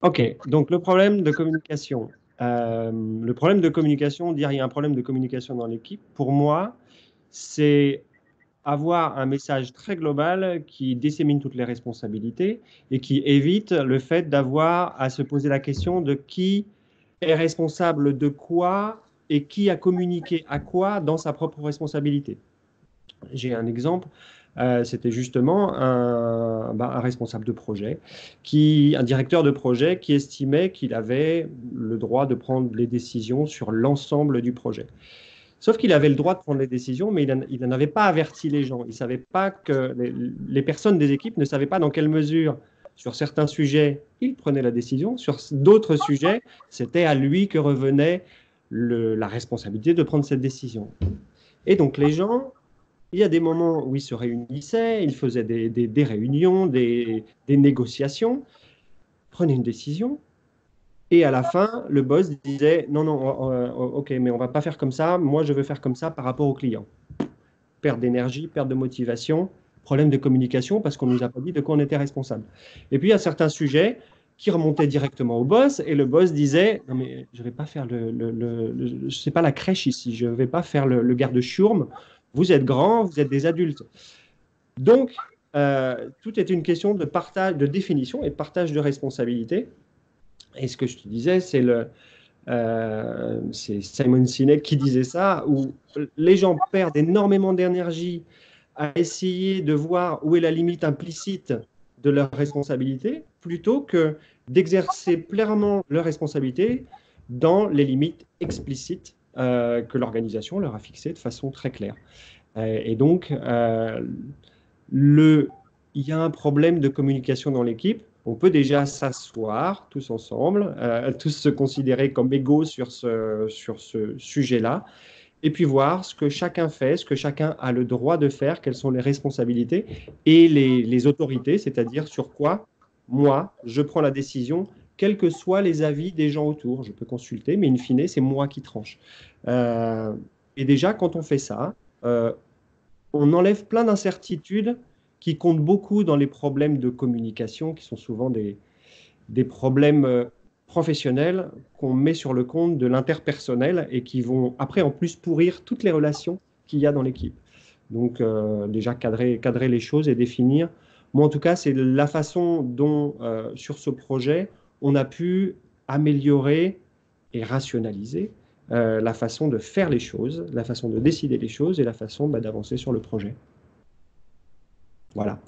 Ok, donc le problème de communication. Le problème de communication, dire il y a un problème de communication dans l'équipe, pour moi, c'est avoir un message très global qui dissémine toutes les responsabilités et qui évite le fait d'avoir à se poser la question de qui est responsable de quoi et qui a communiqué à quoi dans sa propre responsabilité. J'ai un exemple, c'était justement un responsable de projet, un directeur de projet qui estimait qu'il avait le droit de prendre les décisions sur l'ensemble du projet. Sauf qu'il avait le droit de prendre les décisions, mais il n'en avait pas averti les gens. Il savait pas que les personnes des équipes ne savaient pas dans quelle mesure, sur certains sujets, il prenait la décision, sur d'autres sujets, c'était à lui que revenait la responsabilité de prendre cette décision. Et donc les gens, il y a des moments où ils se réunissaient, ils faisaient des réunions, des négociations, prenaient une décision, et à la fin, le boss disait, non, non, ok, mais on va pas faire comme ça, moi je veux faire comme ça par rapport au client. Perte d'énergie, perte de motivation, problème de communication parce qu'on ne nous a pas dit de quoi on était responsable. Et puis il y a certains sujets qui remontaient directement au boss et le boss disait, non mais je vais pas faire c'est pas la crèche ici, je vais pas faire le garde-chourme, vous êtes grands, vous êtes des adultes. Donc, tout est une question de partage, de définition et de partage de responsabilité. Et ce que je te disais, c'est Simon Sinek qui disait ça, où les gens perdent énormément d'énergie à essayer de voir où est la limite implicite de leur responsabilité, plutôt que d'exercer pleinement leur responsabilité dans les limites explicites que l'organisation leur a fixées de façon très claire. Et donc, le, il y a un problème de communication dans l'équipe. On peut déjà s'asseoir tous ensemble, tous se considérer comme égaux sur ce sujet-là, et puis voir ce que chacun fait, ce que chacun a le droit de faire, quelles sont les responsabilités et les autorités, c'est-à-dire sur quoi moi, je prends la décision, quels que soient les avis des gens autour. Je peux consulter, mais in fine, c'est moi qui tranche. Euh, et déjà, quand on fait ça, on enlève plein d'incertitudes qui comptent beaucoup dans les problèmes de communication, qui sont souvent des problèmes professionnels qu'on met sur le compte de l'interpersonnel et qui vont après en plus pourrir toutes les relations qu'il y a dans l'équipe. Donc déjà cadrer les choses et définir. Moi en tout cas, c'est la façon dont sur ce projet, on a pu améliorer et rationaliser la façon de faire les choses, la façon de décider les choses et la façon d'avancer sur le projet. Voilà.